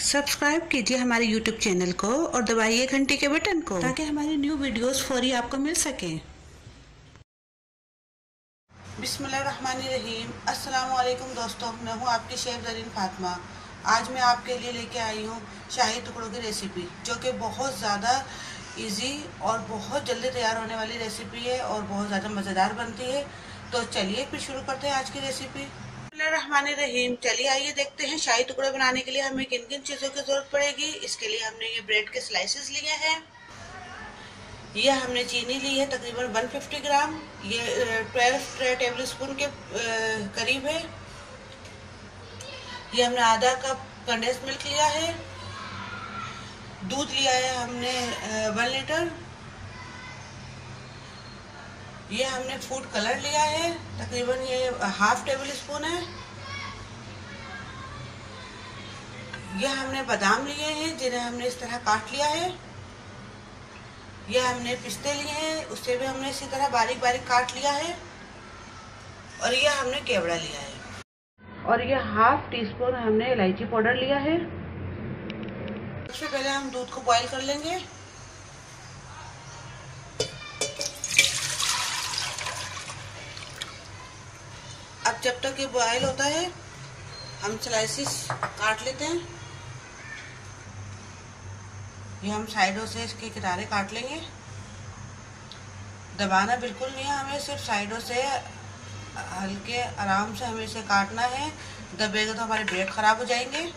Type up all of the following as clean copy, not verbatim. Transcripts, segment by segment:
Subscribe कीजिए हमारे YouTube channel को और दबाइए घंटी के बटन को ताकि हमारी न्यू वीडियोस फौरी आपको मिल सके। बिस्मिल्लाहिर्रहमानिर्रहीम। अस्सलाम वालेकुम दोस्तों, मैं हूँ आपकी शेफ ज़रीन फातिमा। आज मैं आपके लिए लेके आई हूँ शाही टुकड़ों की रेसिपी, जो कि बहुत ज़्यादा इजी और बहुत जल्दी तैयार होने वाली रेसिपी है और बहुत ज़्यादा मज़ेदार बनती है। तो चलिए फिर शुरू करते हैं आज की रेसिपी। बिस्मिल्लाहिर्रहमानिर्रहीम। चलिए आइए देखते हैं शाही टुकड़े बनाने के लिए हमें किन किन चीज़ों की ज़रूरत पड़ेगी। इसके लिए हमने ये ब्रेड के स्लाइसेस लिए हैं, ये हमने चीनी ली है तकरीबन 150 ग्राम, ये 12 टेबल स्पून के करीब है। ये हमने आधा कप कंडेंस मिल्क लिया है। दूध लिया है हमने 1 लीटर। ये हमने फूड कलर लिया है, तकरीबन ये हाफ टेबल स्पून है। ये हमने बादाम लिए हैं जिन्हें हमने इस तरह काट लिया है। ये हमने पिस्ते लिए हैं, उससे भी हमने इसी तरह बारीक बारीक काट लिया है। और ये हमने केवड़ा लिया है। और ये हाफ टी स्पून हमने इलायची पाउडर लिया है। सबसे पहले हम दूध को बॉईल कर लेंगे। अब जब तक ये बॉईल होता है हम स्लाइसेस काट लेते हैं। ये हम साइडों से इसके किनारे काट लेंगे। दबाना बिल्कुल नहीं है हमें, सिर्फ साइडों से हल्के आराम से हमें इसे काटना है। दबेगा तो हमारे ब्रेड खराब हो जाएंगे।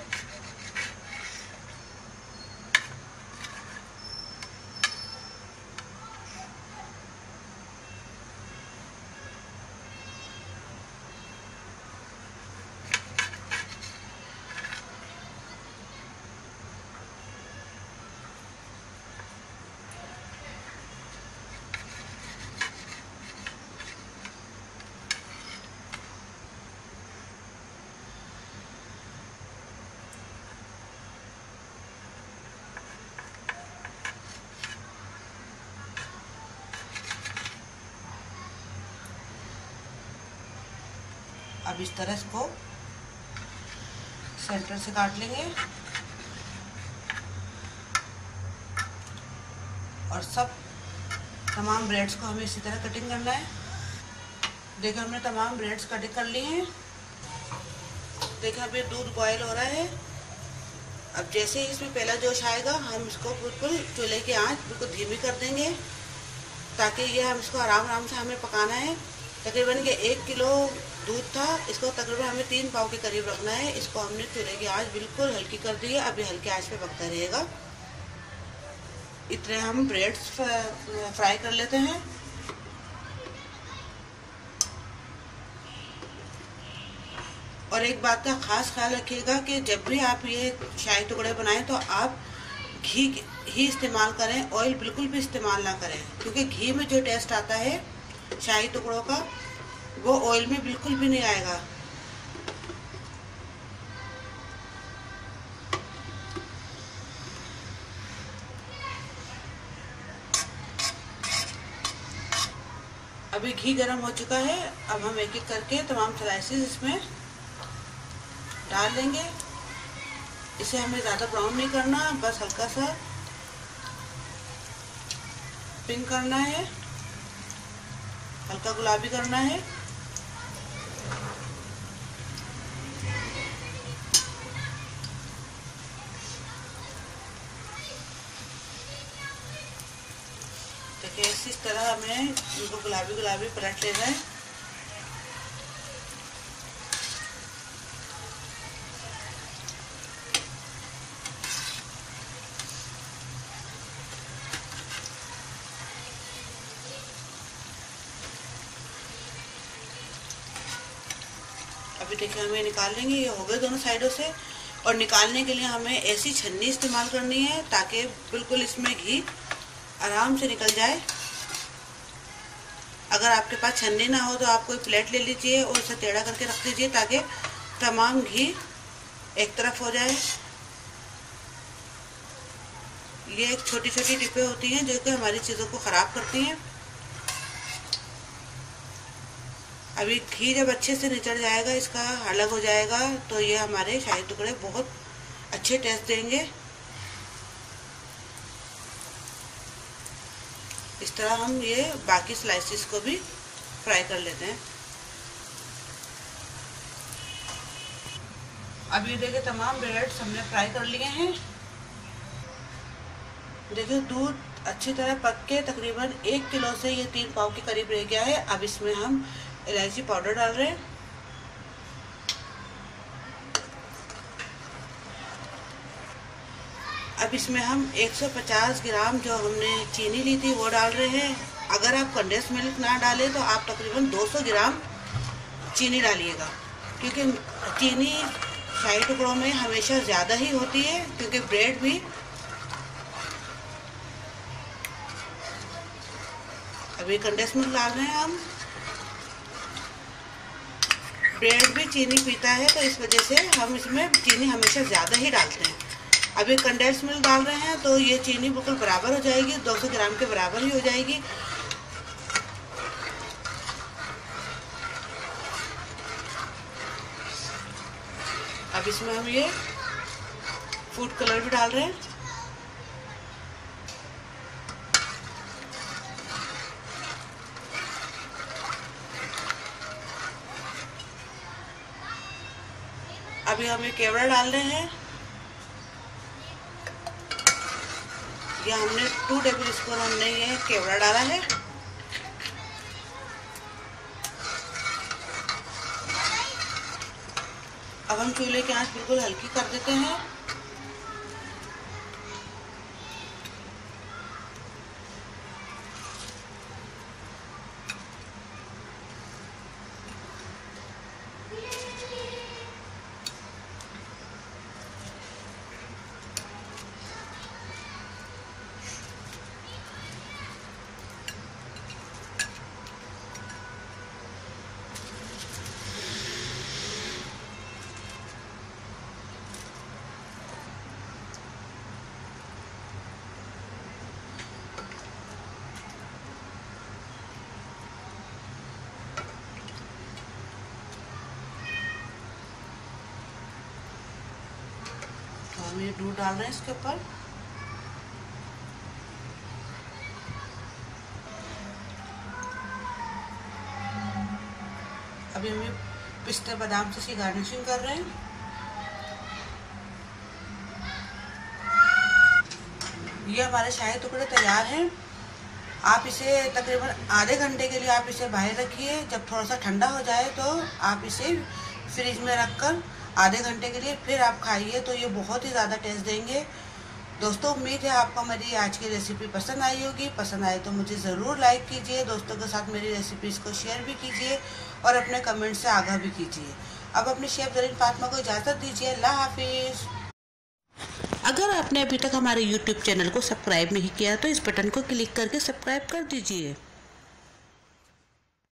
अब इस तरह इसको सेंटर से काट लेंगे और सब तमाम ब्रेड्स को हमें इसी तरह कटिंग करना है। देखिए हमने तमाम ब्रेड्स कटिंग कर लिए हैं। देखिए अभी दूध बॉईल हो रहा है। अब जैसे ही इसमें पहला जोश आएगा हम इसको बिल्कुल चूल्हे की आंच बिल्कुल धीमी कर देंगे, ताकि ये हम इसको आराम आराम से हमें पकाना है। तकरीबन ये 1 किलो दूध था, इसको तकरीबन हमें 3 पाव के करीब रखना है। इसको हमने चूल्हे की आंच बिल्कुल हल्की कर दी है। अभी हल्की आंच पे पकता रहेगा। इतने हम ब्रेड्स फ्राई कर लेते हैं। और एक बात का खास ख्याल रखिएगा कि जब भी आप ये शाही टुकड़े बनाएं तो आप घी ही इस्तेमाल करें, ऑयल बिल्कुल भी इस्तेमाल ना करें, क्योंकि घी में जो टेस्ट आता है शाही टुकड़ों का वो ऑयल में बिल्कुल भी नहीं आएगा। अभी घी गर्म हो चुका है। अब हम एक एक करके तमाम स्लाइसेस इसमें डाल लेंगे। इसे हमें ज़्यादा ब्राउन नहीं करना, बस हल्का सा पिंक करना है, हल्का गुलाबी करना है। देखिए इस तरह हमें इनको गुलाबी गुलाबी पलट लेना है। अभी देखिए हमें निकाल लेंगे। ये हो गए दोनों साइडों से। और निकालने के लिए हमें ऐसी छन्नी इस्तेमाल करनी है ताकि बिल्कुल इसमें घी आराम से निकल जाए। अगर आपके पास छन्नी ना हो तो आप कोई प्लेट ले लीजिए और उसे टेढ़ा करके रख दीजिए ताकि तमाम घी एक तरफ हो जाए। ये एक छोटी छोटी टिपें होती हैं जो कि हमारी चीज़ों को ख़राब करती हैं। अभी घी जब अच्छे से निचड़ जाएगा, इसका अलग हो जाएगा, तो ये हमारे शाही टुकड़े बहुत अच्छे टेस्ट देंगे। इस तरह हम ये बाकी स्लाइसेस को भी फ्राई कर लेते हैं। अब ये देखिए तमाम ब्रेड्स हमने फ्राई कर लिए हैं। देखिए दूध अच्छी तरह पक के तकरीबन 1 किलो से ये 3 पाव के करीब रह गया है। अब इसमें हम इलायची पाउडर डाल रहे हैं। अब इसमें हम 150 ग्राम जो हमने चीनी ली थी वो डाल रहे हैं। अगर आप कंडेंस मिल्क ना डालें तो आप तकरीबन 200 ग्राम चीनी डालिएगा, क्योंकि चीनी शाही टुकड़ों में हमेशा ज़्यादा ही होती है, क्योंकि ब्रेड भी अभी कंडेंस मिल्क डाल रहे हैं हम। ब्रेड भी चीनी पीता है तो इस वजह से हम इसमें चीनी हमेशा ज़्यादा ही डालते हैं। अभी कंडेंस मिल्क डाल रहे हैं तो ये चीनी बिल्कुल बराबर हो जाएगी, 200 ग्राम के बराबर ही हो जाएगी। अब इसमें हम ये फूड कलर भी डाल रहे हैं। अभी हम ये केवड़ा डाल रहे हैं। ये हमने 2 टेबल स्पून हमने ये केवड़ा डाला है। अब हम चूल्हे की आंच बिल्कुल हल्की कर देते हैं। हम ये दूध डाल रहे हैं इसके ऊपर। अभी हम पिस्ते बादाम से इसकी गार्निशिंग कर रहे हैं। ये हमारे शाही टुकड़े तैयार हैं। आप इसे तकरीबन आधे घंटे के लिए आप इसे बाहर रखिए। जब थोड़ा सा ठंडा हो जाए तो आप इसे फ्रिज में रखकर आधे घंटे के लिए फिर आप खाइए, तो ये बहुत ही ज़्यादा टेस्ट देंगे। दोस्तों उम्मीद है आपको मेरी आज की रेसिपी पसंद आई होगी। पसंद आए तो मुझे ज़रूर लाइक कीजिए, दोस्तों के साथ मेरी रेसिपीज़ को शेयर भी कीजिए और अपने कमेंट से आगाह भी कीजिए। अब अपनी शेफ ज़रीन फातिमा को इजाज़त दीजिए। अल्लाह हाफिज़। अगर आपने अभी तक हमारे YouTube चैनल को सब्सक्राइब नहीं किया तो इस बटन को क्लिक करके सब्सक्राइब कर दीजिए।